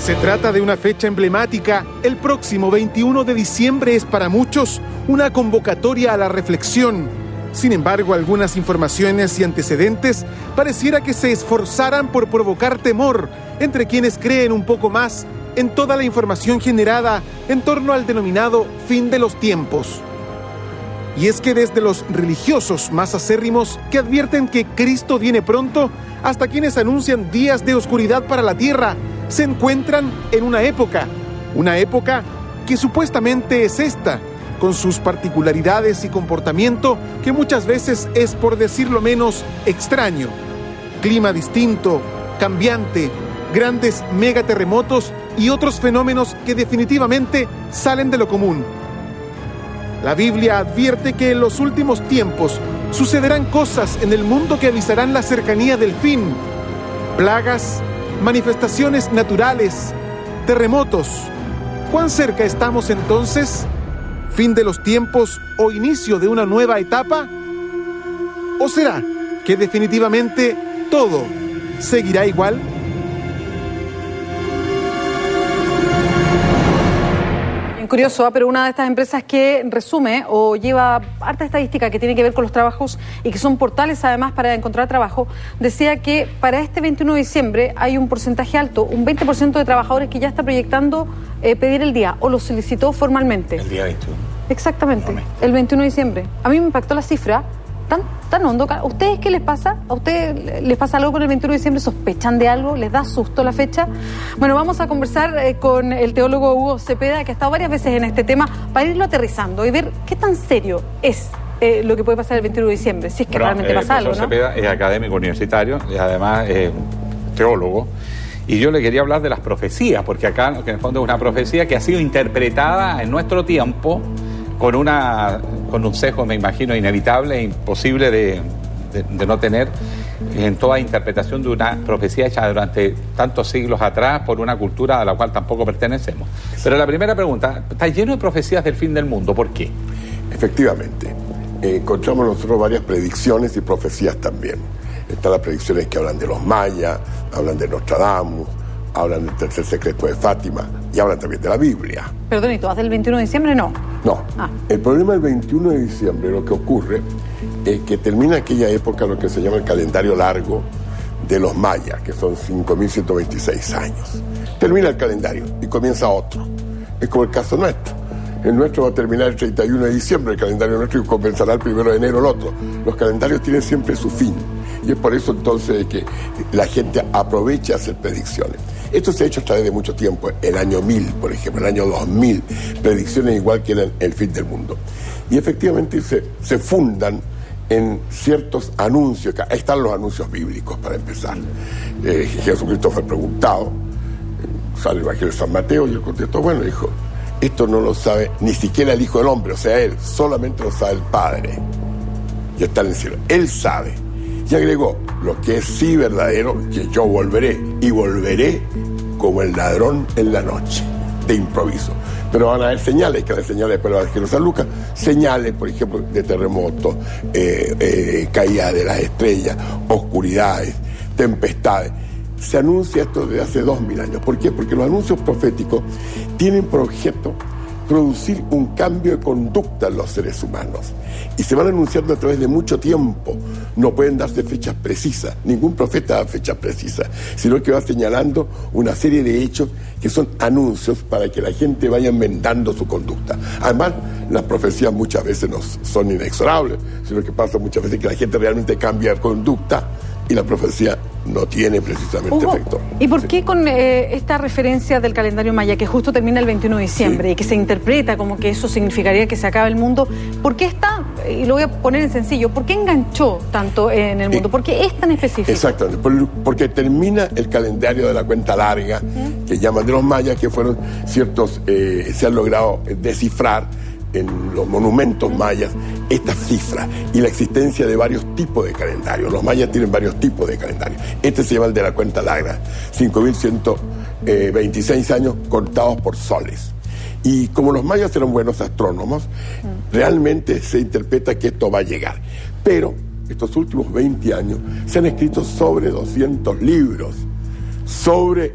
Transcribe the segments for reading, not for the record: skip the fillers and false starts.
Se trata de una fecha emblemática. El próximo 21 de diciembre es para muchos una convocatoria a la reflexión. Sin embargo, algunas informaciones y antecedentes pareciera que se esforzaran por provocar temor entre quienes creen un poco más en toda la información generada en torno al denominado fin de los tiempos. Y es que desde los religiosos más acérrimos que advierten que Cristo viene pronto, hasta quienes anuncian días de oscuridad para la tierra, se encuentran en una época que supuestamente es esta, con sus particularidades y comportamiento que muchas veces es, por decirlo menos, extraño. Clima distinto, cambiante, grandes megaterremotos y otros fenómenos que definitivamente salen de lo común. La Biblia advierte que en los últimos tiempos sucederán cosas en el mundo que avisarán la cercanía del fin. Plagas, manifestaciones naturales, terremotos. ¿Cuán cerca estamos entonces? ¿Fin de los tiempos o inicio de una nueva etapa? ¿O será que definitivamente todo seguirá igual? Curioso, pero una de estas empresas que resume o lleva harta estadística que tiene que ver con los trabajos y que son portales además para encontrar trabajo, decía que para este 21 de diciembre hay un porcentaje alto, un 20% de trabajadores que ya está proyectando pedir el día o lo solicitó formalmente. El día 21. Exactamente, el 21 de diciembre. A mí me impactó la cifra. Tan hondo. ¿A ustedes qué les pasa? ¿A ustedes les pasa algo con el 21 de diciembre? ¿Sospechan de algo? ¿Les da susto la fecha? Bueno, vamos a conversar con el teólogo Hugo Cepeda, que ha estado varias veces en este tema, para irlo aterrizando y ver qué tan serio es lo que puede pasar el 21 de diciembre, si es que realmente pasa algo, ¿no? Cepeda es académico universitario y además es teólogo. Y yo le quería hablar de las profecías, porque acá, que en el fondo es una profecía que ha sido interpretada en nuestro tiempo con un sesgo, me imagino, inevitable e imposible de no tener en toda interpretación de una profecía hecha durante tantos siglos atrás por una cultura a la cual tampoco pertenecemos. Pero la primera pregunta, está lleno de profecías del fin del mundo, ¿por qué? Efectivamente, encontramos nosotros varias predicciones y profecías también. Están las predicciones que hablan de los mayas, hablan de Nostradamus, hablan del tercer secreto de Fátima y hablan también de la Biblia. Perdón, ¿y todas del 21 de diciembre no? No. El problema del 21 de diciembre, lo que ocurre es que termina aquella época lo que se llama el calendario largo de los mayas, que son 5.126 años. Termina el calendario y comienza otro. Es como el caso nuestro. El nuestro va a terminar el 31 de diciembre, el calendario nuestro, y comenzará el 1 de enero el otro. Los calendarios tienen siempre su fin. Y es por eso entonces que la gente aprovecha a hacer predicciones. Esto se ha hecho a través de mucho tiempo, el año 1000, por ejemplo, el año 2000, predicciones igual que el fin del mundo. Y efectivamente se fundan en ciertos anuncios. Ahí están los anuncios bíblicos, para empezar. Jesucristo fue preguntado, sale el Evangelio de San Mateo, y él contestó, bueno, dijo, esto no lo sabe ni siquiera el Hijo del Hombre, o sea, él, solamente lo sabe el Padre. Y está en el cielo, él sabe. Y agregó, lo que es sí verdadero, que yo volveré, y volveré como el ladrón en la noche, de improviso. Pero van a haber señales, que las señales después las va a San Lucas, señales, por ejemplo, de terremotos, caída de las estrellas, oscuridades, tempestades. Se anuncia esto desde hace 2000 años. ¿Por qué? Porque los anuncios proféticos tienen por objeto producir un cambio de conducta en los seres humanos. Y se van anunciando a través de mucho tiempo. No pueden darse fechas precisas. Ningún profeta da fechas precisas, sino que va señalando una serie de hechos que son anuncios para que la gente vaya enmendando su conducta. Además, las profecías muchas veces no son inexorables, sino que pasa muchas veces que la gente realmente cambia de conducta y la profecía no tiene precisamente efecto. ¿Y por qué con esta referencia del calendario maya, que justo termina el 21 de diciembre y que se interpreta como que eso significaría que se acaba el mundo, ¿por qué está, y lo voy a poner en sencillo, por qué enganchó tanto en el mundo? ¿Por qué es tan específico? Exactamente, porque termina el calendario de la cuenta larga, que llaman de los mayas, que fueron ciertos, se han logrado descifrar en los monumentos mayas estas cifras y la existencia de varios tipos de calendarios. Los mayas tienen varios tipos de calendarios. Este se llama el de la cuenta larga, 5.126 años contados por soles. Y como los mayas eran buenos astrónomos, realmente se interpreta que esto va a llegar. Pero estos últimos 20 años se han escrito sobre 200 libros sobre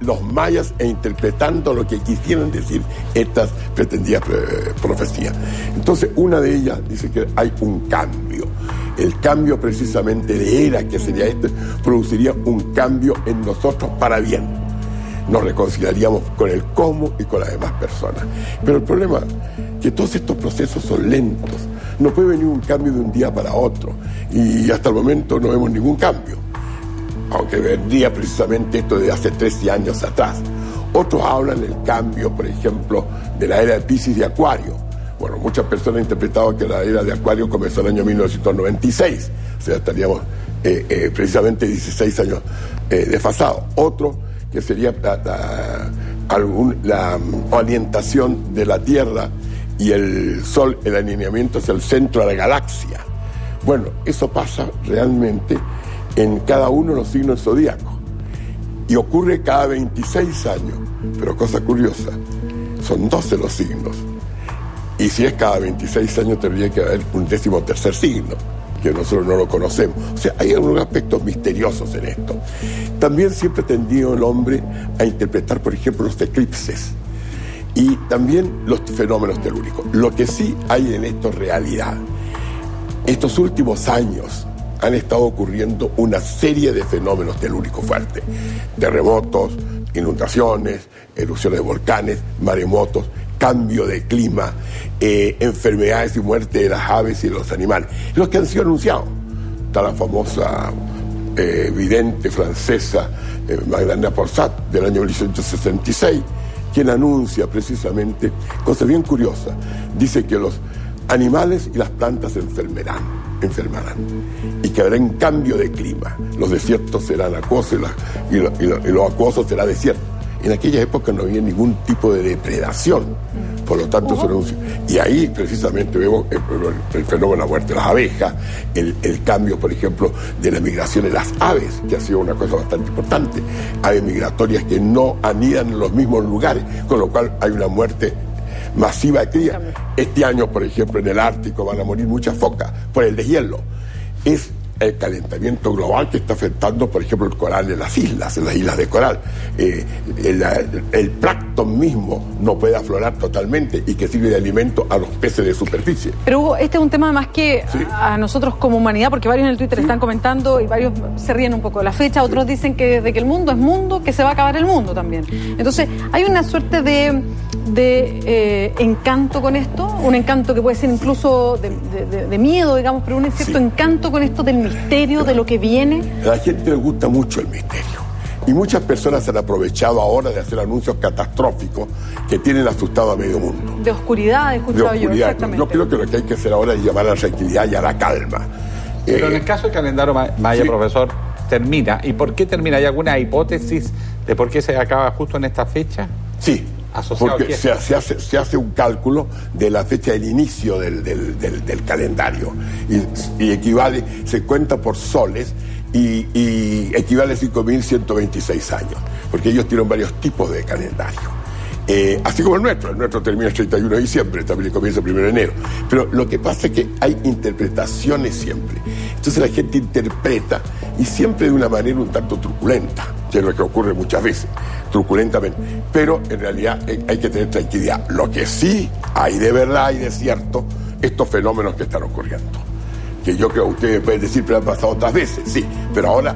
los mayas e interpretando lo que quisieran decir estas pretendidas profecías. Entonces, una de ellas dice que hay un cambio. El cambio precisamente de era, que sería este, produciría un cambio en nosotros para bien. Nos reconciliaríamos con el cosmos y con las demás personas. Pero el problema es que todos estos procesos son lentos. No puede venir un cambio de un día para otro. Y hasta el momento no vemos ningún cambio. Aunque vendría precisamente esto de hace 13 años atrás. Otros hablan del cambio, por ejemplo, de la era de Piscis y Acuario. Bueno, muchas personas han interpretado que la era de Acuario comenzó en el año 1996. O sea, estaríamos precisamente 16 años desfasados. Otro que sería la orientación de la Tierra y el Sol, el alineamiento hacia el centro de la galaxia. Bueno, eso pasa realmente en cada uno de los signos zodíacos y ocurre cada 26 años. Pero cosa curiosa, son 12 los signos, y si es cada 26 años tendría que haber un 13º signo, que nosotros no lo conocemos. O sea, hay algunos aspectos misteriosos en esto. También siempre ha tendido el hombre a interpretar, por ejemplo, los eclipses y también los fenómenos telúricos. Lo que sí hay en esto es realidad. Estos últimos años han estado ocurriendo una serie de fenómenos telúricos fuertes. Terremotos, inundaciones, erupciones de volcanes, maremotos, cambio de clima, enfermedades y muerte de las aves y de los animales. Los que han sido anunciados. Está la famosa vidente francesa Magdalena Porsat del año 1866, quien anuncia precisamente cosas bien curiosas. Dice que los animales y las plantas enfermarán y que habrá un cambio de clima. Los desiertos serán acuosos y los acuosos será desierto. En aquella época no había ningún tipo de depredación, por lo tanto se anunció. Y ahí precisamente vemos el fenómeno de la muerte de las abejas, el cambio, por ejemplo, de la migración de las aves, que ha sido una cosa bastante importante. Aves migratorias que no anidan en los mismos lugares, con lo cual hay una muerte masiva de cría. Este año, por ejemplo, en el Ártico van a morir muchas focas por el deshielo. Es el calentamiento global que está afectando, por ejemplo, el coral en las islas de coral. El plancton mismo no puede aflorar totalmente y que sirve de alimento a los peces de superficie. Pero Hugo, este es un tema más que a nosotros como humanidad, porque varios en el Twitter están comentando y varios se ríen un poco de la fecha, otros dicen que desde que el mundo es mundo, que se va a acabar el mundo también. Entonces, hay una suerte de encanto con esto, un encanto que puede ser incluso de miedo, digamos, pero un cierto encanto con esto del misterio, de lo que viene. A la gente le gusta mucho el misterio y muchas personas se han aprovechado ahora de hacer anuncios catastróficos que tienen asustado a medio mundo. De oscuridad, he escuchado yo, exactamente. Yo creo que lo que hay que hacer ahora es llamar a la tranquilidad y a la calma. Pero en el caso del calendario maya, profesor, termina. ¿Y por qué termina? ¿Hay alguna hipótesis de por qué se acaba justo en esta fecha? Sí. Porque se hace un cálculo de la fecha del inicio del calendario y equivale, se cuenta por soles y equivale a 5.126 años, porque ellos tienen varios tipos de calendario. Así como el nuestro termina el 31 de diciembre, también comienza el 1 de enero. Pero lo que pasa es que hay interpretaciones siempre. Entonces la gente interpreta y siempre de una manera un tanto truculenta, que es lo que ocurre muchas veces, truculentamente. Pero en realidad hay que tener tranquilidad. Lo que sí hay de verdad y de cierto, estos fenómenos que están ocurriendo. Que yo creo que ustedes pueden decir, pero han pasado otras veces, sí, pero ahora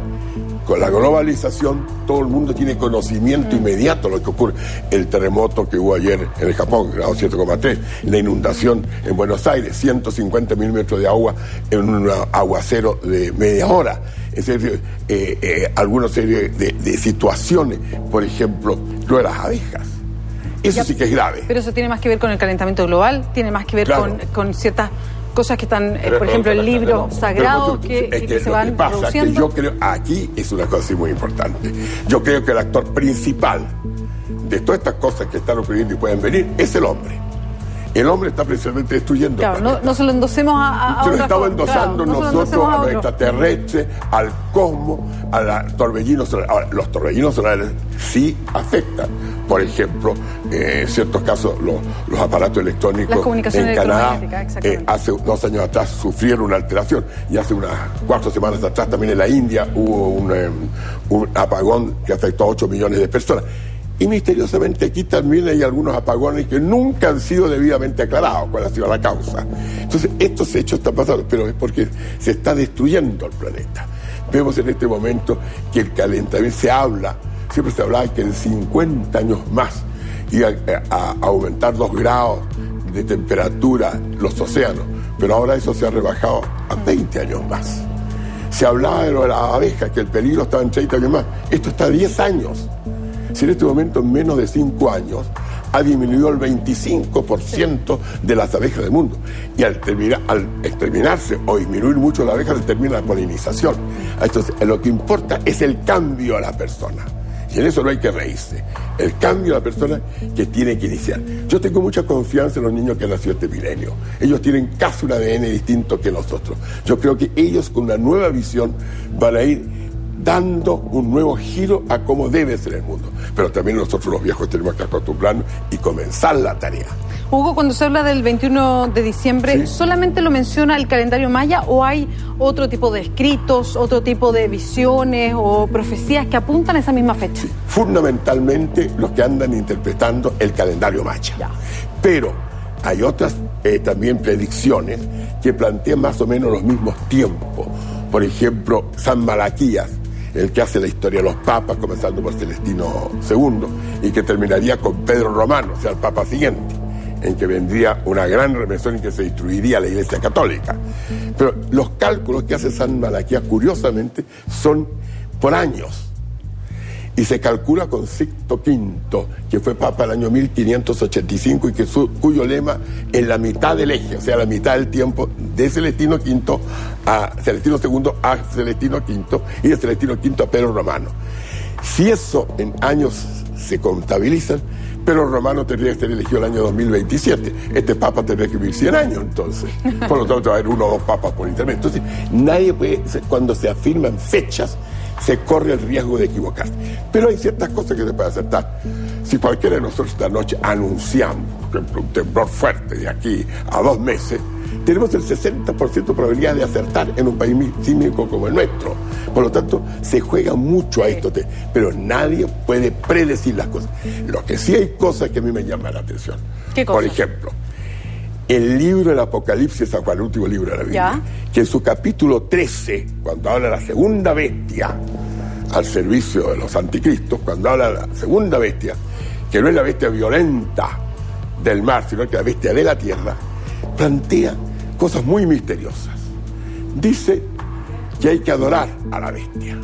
con la globalización todo el mundo tiene conocimiento inmediato de lo que ocurre. El terremoto que hubo ayer en el Japón, grado 7,3, la inundación en Buenos Aires, 150 milímetros de agua en un aguacero de media hora. Es decir, alguna serie de situaciones, por ejemplo, lo de las abejas. Eso sí que es grave. Pero eso tiene más que ver con el calentamiento global, tiene más que ver con ciertas cosas que están, por ejemplo, el libro sagrado que se van produciendo. Que yo creo, aquí es una cosa muy importante. Yo creo que el actor principal de todas estas cosas que están ocurriendo y pueden venir es el hombre. El hombre está precisamente destruyendo. Claro, no se lo endosemos a se lo otra estamos forma, endosando claro, nosotros a los extraterrestres, al cosmos, a los torbellinos solares. Ahora, los torbellinos solares sí afectan. Por ejemplo, en ciertos casos, los aparatos electrónicos en Canadá, hace 2 años atrás sufrieron una alteración. Y hace unas 4 semanas atrás también en la India hubo un apagón que afectó a 8 millones de personas. Y misteriosamente aquí también hay algunos apagones que nunca han sido debidamente aclarados cuál ha sido la causa. Entonces, estos hechos están pasando, pero es porque se está destruyendo el planeta. Vemos en este momento que el calentamiento siempre se hablaba que en 50 años más iba a aumentar 2 grados de temperatura los océanos, pero ahora eso se ha rebajado a 20 años más. Se hablaba de lo de las abejas, que el peligro estaba en 30 años más. Esto está a 10 años. Si en este momento, en menos de 5 años, ha disminuido el 25% de las abejas del mundo. Y al exterminarse o disminuir mucho la abeja, se termina la polinización. Entonces, lo que importa es el cambio a la persona. Y en eso no hay que reírse. El cambio a la persona que tiene que iniciar. Yo tengo mucha confianza en los niños que han nacido este milenio. Ellos tienen casi un ADN distinto que nosotros. Yo creo que ellos, con una nueva visión, van a ir dando un nuevo giro a cómo debe ser el mundo. Pero también nosotros los viejos tenemos que acostumbrarnos y comenzar la tarea. Hugo, cuando se habla del 21 de diciembre, ¿solamente lo menciona el calendario maya o hay otro tipo de escritos, otro tipo de visiones o profecías que apuntan a esa misma fecha? Sí, fundamentalmente los que andan interpretando el calendario maya. Ya. Pero hay otras también predicciones que plantean más o menos los mismos tiempos. Por ejemplo, San Malaquías, el que hace la historia de los papas, comenzando por Celestino II, y que terminaría con Pedro Romano, o sea, el papa siguiente, en que vendría una gran remesión en que se destruiría la Iglesia Católica. Pero los cálculos que hace San Malaquías, curiosamente, son por años. Y se calcula con Sixto V, que fue papa el año 1585 y cuyo lema es la mitad del eje, o sea, la mitad del tiempo de Celestino V a Celestino II a Celestino V y de Celestino V a Pedro Romano. Si eso en años se contabilizan, Pedro Romano tendría que ser elegido el año 2027. Este papa tendría que vivir 100 años, entonces. Por lo tanto, va a haber 1 o 2 papas por intermedio. Entonces, nadie puede, cuando se afirman fechas, se corre el riesgo de equivocarse. Pero hay ciertas cosas que se pueden acertar. Si cualquiera de nosotros esta noche anunciamos, por ejemplo, un temblor fuerte de aquí a 2 meses, tenemos el 60% de probabilidad de acertar en un país sísmico como el nuestro. Por lo tanto, se juega mucho a esto, pero nadie puede predecir las cosas. Lo que sí hay cosas que a mí me llaman la atención. ¿Qué cosas? Por ejemplo, el libro del Apocalipsis, el último libro de la Biblia, que en su capítulo 13, cuando habla de la segunda bestia al servicio de los anticristos, cuando habla de la segunda bestia, que no es la bestia violenta del mar, sino que la bestia de la tierra, plantea cosas muy misteriosas. Dice que hay que adorar a la bestia.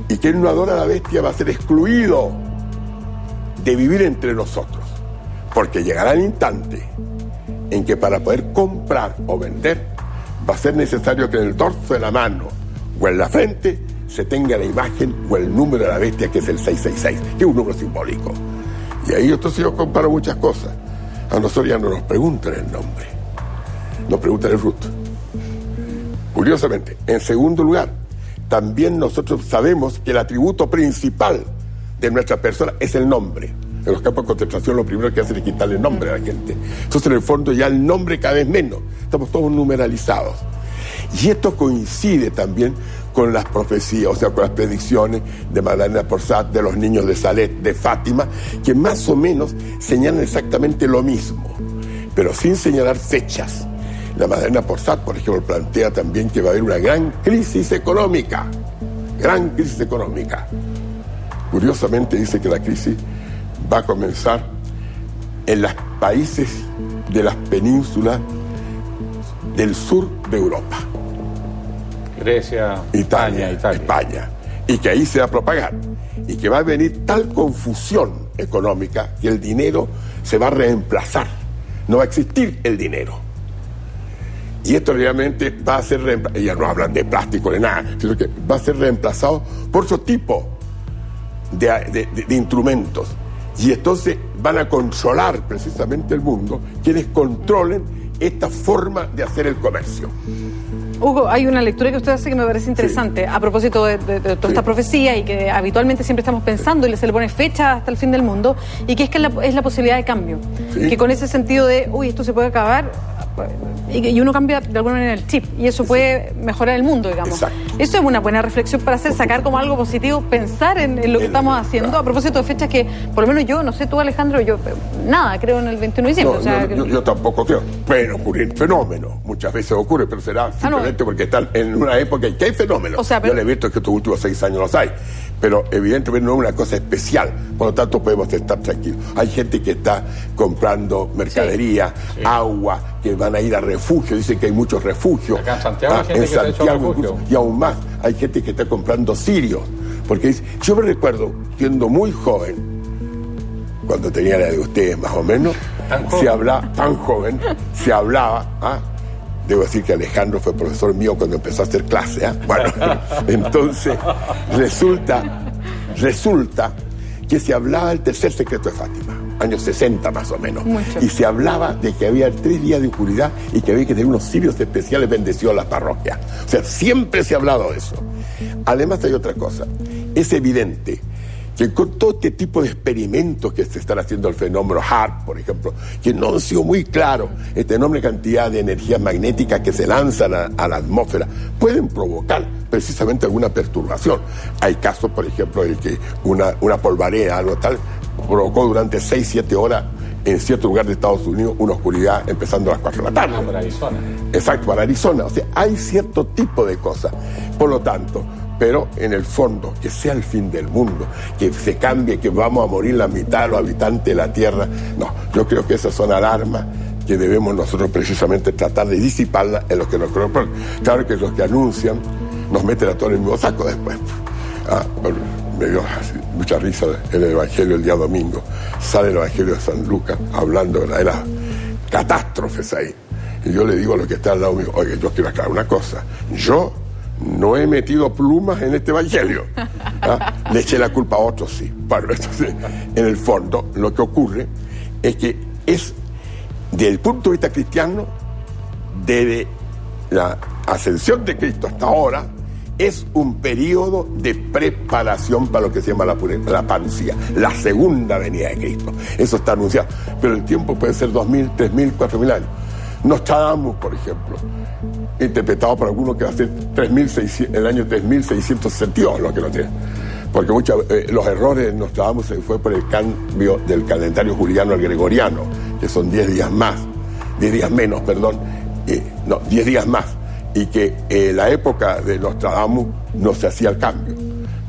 Y quien no adora a la bestia va a ser excluido de vivir entre nosotros. Porque llegará el instante en que para poder comprar o vender va a ser necesario que en el dorso de la mano o en la frente se tenga la imagen o el número de la bestia, que es el 666, que es un número simbólico. Y ahí entonces yo comparo muchas cosas. A nosotros ya no nos preguntan el nombre, nos preguntan el fruto. Curiosamente, en segundo lugar, también nosotros sabemos que el atributo principal de nuestra persona es el nombre. En los campos de concentración lo primero que hacen es quitarle el nombre a la gente. Entonces, en el fondo, ya el nombre cada vez menos. Estamos todos numeralizados. Y esto coincide también con las profecías, o sea, con las predicciones de Madalena Porsat, de los niños de Salet, de Fátima, que más o menos señalan exactamente lo mismo, pero sin señalar fechas. La Madalena Porsat, por ejemplo, plantea también que va a haber una gran crisis económica. Gran crisis económica. Curiosamente dice que la crisis va a comenzar en los países de las penínsulas del sur de Europa. Grecia, Italia. España. Y que ahí se va a propagar. Y que va a venir tal confusión económica que el dinero se va a reemplazar. No va a existir el dinero. Y esto realmente va a ser reemplazado. Ya no hablan de plástico ni nada, sino que va a ser reemplazado por otro tipo de instrumentos. Y entonces van a controlar precisamente el mundo quienes controlen esta forma de hacer el comercio. Hugo, hay una lectura que usted hace que me parece interesante, sí, a propósito de toda esta profecía, y que habitualmente siempre estamos pensando y se le pone fecha hasta el fin del mundo, y que es la posibilidad de cambio. Sí. Que con ese sentido de, esto se puede acabar, y uno cambia de alguna manera el chip, y eso puede mejorar el mundo, digamos. Exacto. Eso es una buena reflexión para hacer, sacar como algo positivo, pensar en lo que estamos haciendo, claro, a propósito de fechas que, por lo menos yo, no sé tú, Alejandro, yo nada creo en el 21 de diciembre. No, yo tampoco creo. Pueden ocurrir fenómenos, muchas veces ocurre, pero será simplemente porque están en una época en que hay fenómenos. Yo le he visto que estos últimos 6 años los hay, pero evidentemente no es una cosa especial, por lo tanto podemos estar tranquilos. Hay gente que está comprando mercadería, sí, agua, que van a ir a refugio, dicen que hay muchos refugios. Acá en Santiago hay gente que está hecho refugio. Y aún más, hay gente que está comprando cirios, porque yo me recuerdo, siendo muy joven, cuando tenía la de ustedes más o menos, se hablaba, debo decir que Alejandro fue profesor mío cuando empezó a hacer clase, bueno, entonces resulta que se hablaba del tercer secreto de Fátima, años 60 más o menos. Mucho. Y se hablaba de que había 3 días de oscuridad y que había que tener unos cirios especiales bendecidos en las parroquias. O sea, siempre se ha hablado de eso. Además hay otra cosa, es evidente que con todo este tipo de experimentos que se están haciendo, el fenómeno HAARP, por ejemplo, que no han sido muy claros, esta enorme cantidad de energías magnéticas que se lanzan a la atmósfera, pueden provocar precisamente alguna perturbación. Hay casos, por ejemplo, de que una polvareda, algo tal, provocó durante 6-7 horas en cierto lugar de Estados Unidos una oscuridad empezando a las 4 de la tarde. Para Arizona. Exacto, para Arizona. O sea, hay cierto tipo de cosas. Por lo tanto, pero en el fondo, que sea el fin del mundo, que se cambie, que vamos a morir la mitad de los habitantes de la Tierra, no, yo creo que esas son alarmas que debemos nosotros precisamente tratar de disiparlas en los que nos corresponden. Claro que los que anuncian nos meten a todos en el mismo saco después. Bueno, me dio mucha risa en el Evangelio el día domingo. Sale el Evangelio de San Lucas hablando de las catástrofes ahí. Y yo le digo a los que están al lado mío, oye, yo quiero aclarar una cosa. Yo no he metido plumas en este evangelio. Le eché la culpa a otros, sí. Bueno, entonces, en el fondo, lo que ocurre es que es, desde el punto de vista cristiano, desde la ascensión de Cristo hasta ahora, es un periodo de preparación para lo que se llama la parucía, la segunda venida de Cristo. Eso está anunciado. Pero el tiempo puede ser 2000, 3000, 4000 años. Nostradamus, por ejemplo, interpretado por algunos que va a ser el año 3662, lo que no tiene. Porque los errores de Nostradamus se fue por el cambio del calendario juliano al gregoriano, que son 10 días menos, 10 días más. Y que la época de Nostradamus no se hacía el cambio.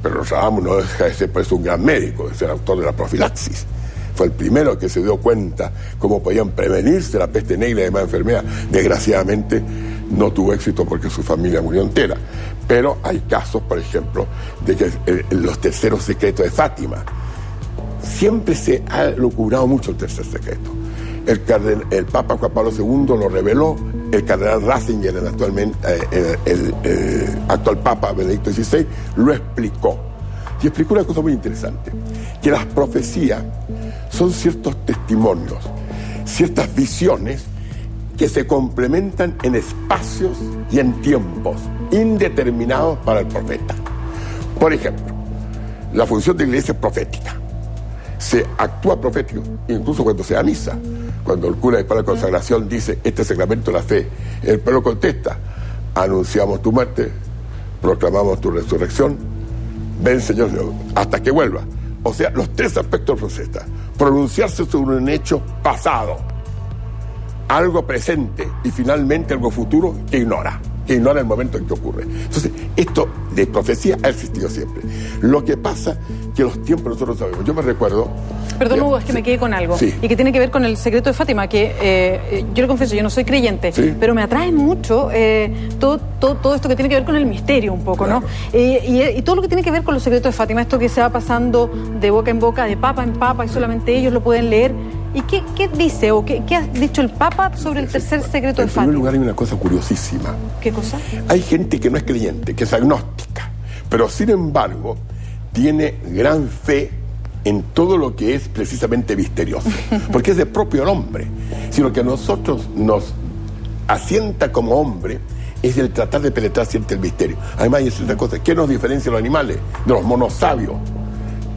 Pero Nostradamus no deja de ser pues un gran médico, de ser autor de la profilaxis. Fue el primero que se dio cuenta cómo podían prevenirse la peste negra y demás enfermedades. Desgraciadamente no tuvo éxito porque su familia murió entera. Pero hay casos, por ejemplo, de que los terceros secretos de Fátima. Siempre se ha locurado mucho el tercer secreto. El Papa Juan Pablo II lo reveló, el cardenal Ratzinger, el actual Papa Benedicto XVI, lo explicó. Y explicó una cosa muy interesante, que las profecías son ciertos testimonios, ciertas visiones que se complementan en espacios y en tiempos indeterminados para el profeta. Por ejemplo, la función de la iglesia es profética. Se actúa profético, incluso cuando se da misa. Cuando el cura después de la consagración dice, este sacramento de la fe, el pueblo contesta, anunciamos tu muerte, proclamamos tu resurrección, ven Señor, hasta que vuelva. O sea, los 3 aspectos del profeta: pronunciarse sobre un hecho pasado, algo presente y finalmente algo futuro que ignora el momento en que ocurre. Entonces, esto de profecía ha existido siempre. Lo que pasa que los tiempos nosotros sabemos. Yo me recuerdo... Perdón, Hugo, es que me quedé con algo. Sí. Y que tiene que ver con el secreto de Fátima, que yo le confieso, yo no soy creyente, sí, pero me atrae mucho todo esto que tiene que ver con el misterio un poco, claro, ¿no? Y todo lo que tiene que ver con los secretos de Fátima, esto que se va pasando de boca en boca, de papa en papa, y solamente ellos lo pueden leer. ¿Y qué dice o qué ha dicho el Papa sobre el tercer secreto de Fátima? En primer lugar, hay una cosa curiosísima. ¿Qué cosa? Hay gente que no es creyente, que es agnóstica, pero sin embargo tiene gran fe en todo lo que es precisamente misterioso, porque es del propio hombre. Si lo que a nosotros nos asienta como hombre es el tratar de penetrar siempre el misterio. Además hay otra cosa, ¿qué nos diferencia a los animales? De los monos sabios,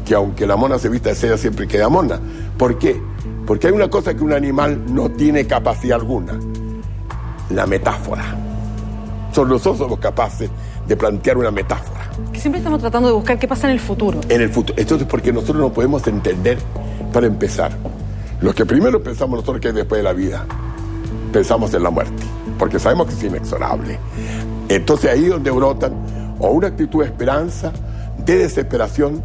que aunque la mona se vista de seda siempre queda mona. ¿Por qué? Porque hay una cosa que un animal no tiene capacidad alguna: la metáfora. Nosotros somos capaces de plantear una metáfora. Que siempre estamos tratando de buscar qué pasa en el futuro. En el futuro. Entonces, porque nosotros no podemos entender, para empezar, lo que primero pensamos nosotros que es después de la vida. Pensamos en la muerte, porque sabemos que es inexorable. Entonces ahí es donde brotan o una actitud de esperanza, de desesperación,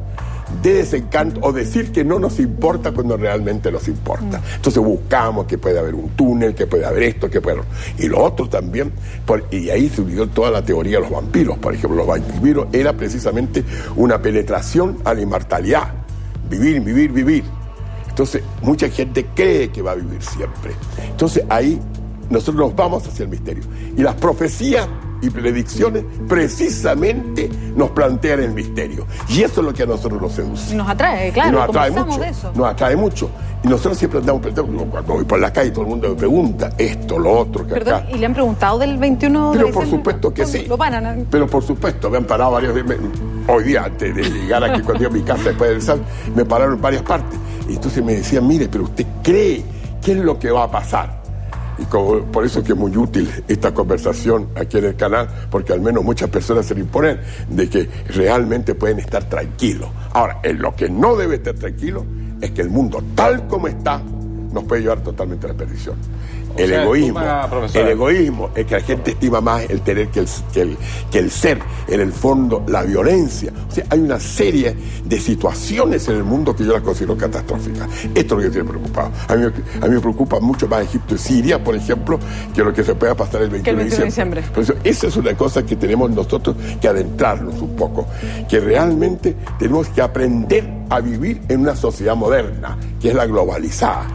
de desencanto, o decir que no nos importa cuando realmente nos importa. Entonces buscamos que puede haber un túnel, que puede haber esto, que puede... Y lo otro también, y ahí se unió toda la teoría de los vampiros. Por ejemplo, los vampiros era precisamente una penetración a la inmortalidad. Vivir, vivir, vivir. Entonces, mucha gente cree que va a vivir siempre. Entonces, ahí nosotros nos vamos hacia el misterio. Y las profecías y predicciones precisamente nos plantean el misterio. Y eso es lo que a nosotros nos seduce. Y nos atrae, claro, nos atrae conversamos mucho, de eso. Nos atrae mucho. Y nosotros siempre andamos preguntando, cuando voy por la calle todo el mundo me pregunta esto, lo otro, que Perdón, acá. ¿y le han preguntado del 21 de Pero diciembre? por supuesto que sí. Lo paran. Pero por supuesto, me han parado varias veces. Hoy día, antes de llegar aquí, cuando iba a mi casa después del examen, me pararon en varias partes. Y entonces me decían, mire, pero usted cree, ¿qué es lo que va a pasar? Y por eso es que es muy útil esta conversación aquí en el canal, porque al menos muchas personas se le imponen de que realmente pueden estar tranquilos. Ahora, en lo que no debe estar tranquilo es que el mundo tal como está nos puede llevar totalmente a la perdición. El egoísmo es que la gente estima más el tener que el ser, en el fondo, la violencia. O sea, hay una serie de situaciones en el mundo que yo las considero catastróficas. Esto es lo que tiene preocupado. A mí me preocupa mucho más Egipto y Siria, por ejemplo, que lo que se pueda pasar el 21 de diciembre. Por eso, esa es una cosa que tenemos nosotros que adentrarnos un poco, que realmente tenemos que aprender a vivir en una sociedad moderna, que es la globalizada.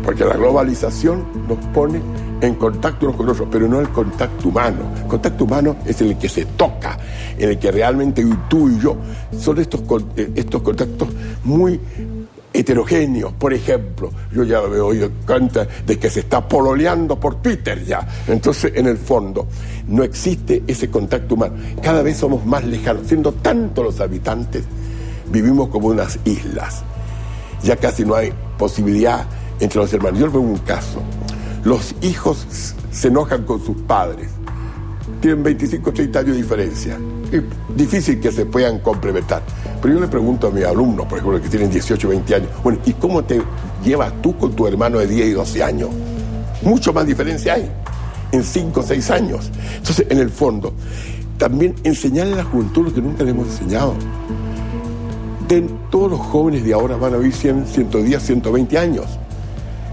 Porque la globalización nos pone en contacto unos con otros, pero no el contacto humano. El contacto humano es el que se toca, en el que realmente tú y yo son estos contactos muy heterogéneos. Por ejemplo, yo ya me he oído cuenta de que se está pololeando por Twitter ya. Entonces, en el fondo, no existe ese contacto humano. Cada vez somos más lejanos. Siendo tantos los habitantes, vivimos como unas islas. Ya casi no hay posibilidad entre los hermanos. Yo veo un caso. Los hijos se enojan con sus padres. Tienen 25 o 30 años de diferencia. Es difícil que se puedan complementar. Pero yo le pregunto a mis alumnos, por ejemplo, que tienen 18 o 20 años, bueno, ¿y cómo te llevas tú con tu hermano de 10 y 12 años? Mucho más diferencia hay en 5 o 6 años. Entonces, en el fondo, también enseñarle a la juventud lo que nunca le hemos enseñado. Todos los jóvenes de ahora van a vivir 100, 110, 120 años.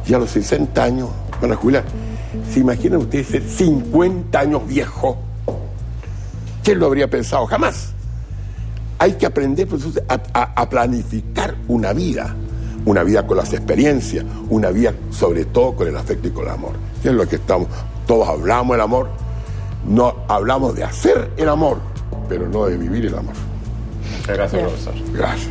Y a los 60 años van a jubilar. ¿Se imaginan ustedes ser 50 años viejo? ¿Quién lo habría pensado? Jamás. Hay que aprender a planificar una vida con las experiencias, una vida sobre todo con el afecto y con el amor. ¿Qué es lo que estamos? Todos hablamos del amor, no hablamos de hacer el amor, pero no de vivir el amor. Muchas gracias, profesor. Gracias.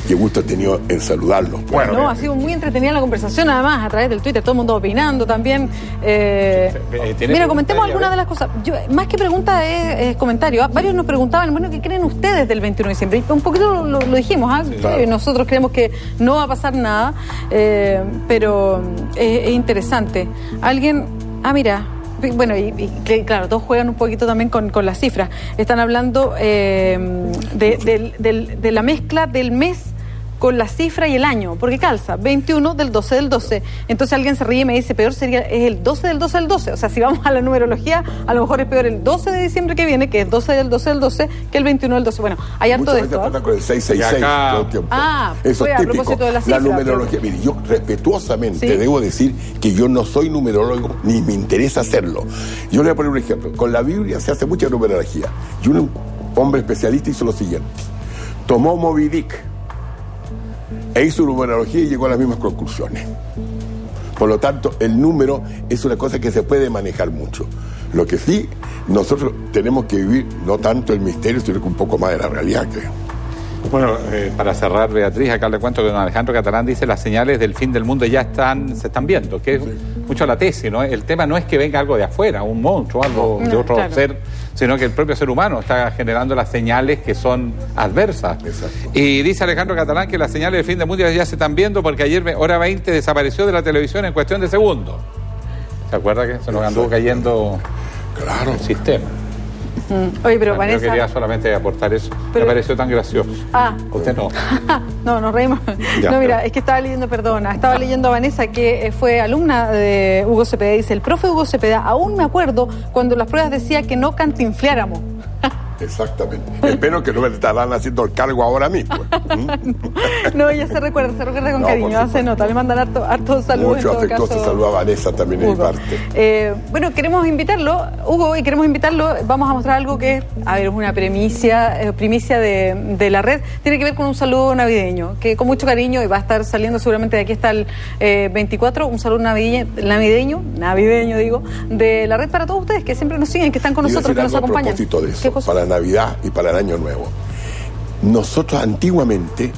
Qué gusto he tenido en saludarlos. Bueno, no, ha sido muy entretenida la conversación, además, a través del Twitter, todo el mundo opinando también. Mira, comentemos algunas de las cosas. Más que pregunta es comentario. Varios nos preguntaban, bueno, ¿qué creen ustedes del 21 de diciembre? Y un poquito lo dijimos, ¿ah? Sí, claro. Nosotros creemos que no va a pasar nada, pero es interesante. Alguien, mira... Bueno, y claro, todos juegan un poquito también con las cifras. Están hablando de la mezcla del mes con la cifra y el año, porque calza, 21 del 12 del 12. Entonces alguien se ríe y me dice, peor sería, es el 12 del 12 del 12. O sea, si vamos a la numerología, a lo mejor es peor el 12 de diciembre que viene, que es 12 del 12 del 12, que el 21 del 12. Bueno, hay harto de esto. Mucha gente con el 666 todo el tiempo. Eso es típico. A propósito de la cifra. La numerología, mire, yo respetuosamente debo decir que yo no soy numerólogo, ni me interesa hacerlo. Yo le voy a poner un ejemplo. Con la Biblia se hace mucha numerología. Y un hombre especialista hizo lo siguiente. Tomó Moby Dick e hizo numerología y llegó a las mismas conclusiones. Por lo tanto, el número es una cosa que se puede manejar mucho. Lo que sí, nosotros tenemos que vivir no tanto el misterio, sino que un poco más de la realidad, creo. Bueno, para cerrar, Beatriz, acá le cuento que don Alejandro Catalán dice las señales del fin del mundo ya se están viendo, que es mucho la tesis, ¿no? El tema no es que venga algo de afuera, un monstruo, algo de otro ser, sino que el propio ser humano está generando las señales que son adversas. Exacto. Y dice Alejandro Catalán que las señales del fin del mundo ya se están viendo porque ayer, hora 20, desapareció de la televisión en cuestión de segundos. ¿Se acuerda que se nos anduvo cayendo el sistema? Oye, pero Yo Vanessa... quería solamente aportar eso. Me pareció tan gracioso. Usted no. No, nos reímos. Ya, no, mira, es que estaba leyendo a Vanessa, que fue alumna de Hugo Cepeda. Dice, el profe Hugo Cepeda, aún me acuerdo cuando las pruebas decía que no cantinfliáramos. Exactamente. Espero que no me estarán haciendo el cargo ahora mismo. No, ella se recuerda con cariño, hace nota, le mandan harto saludos. Mucho afectuoso saludo a Vanessa también de mi parte. Bueno, queremos invitarlo, Hugo, vamos a mostrar algo que es una primicia de la red, tiene que ver con un saludo navideño, que con mucho cariño, y va a estar saliendo seguramente de aquí hasta el 24, un saludo navideño digo, de la red para todos ustedes que siempre nos siguen, que están con nosotros, que nos acompañan. A propósito de eso, para Navidad y para el Año Nuevo. Nosotros antiguamente,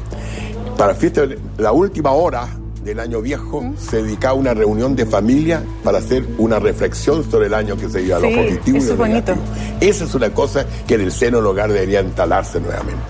para la última hora del Año Viejo, se dedicaba a una reunión de familia para hacer una reflexión sobre el año que se iba, lo positivo y lo negativo. Esa es una cosa que en el seno del hogar debería instalarse nuevamente.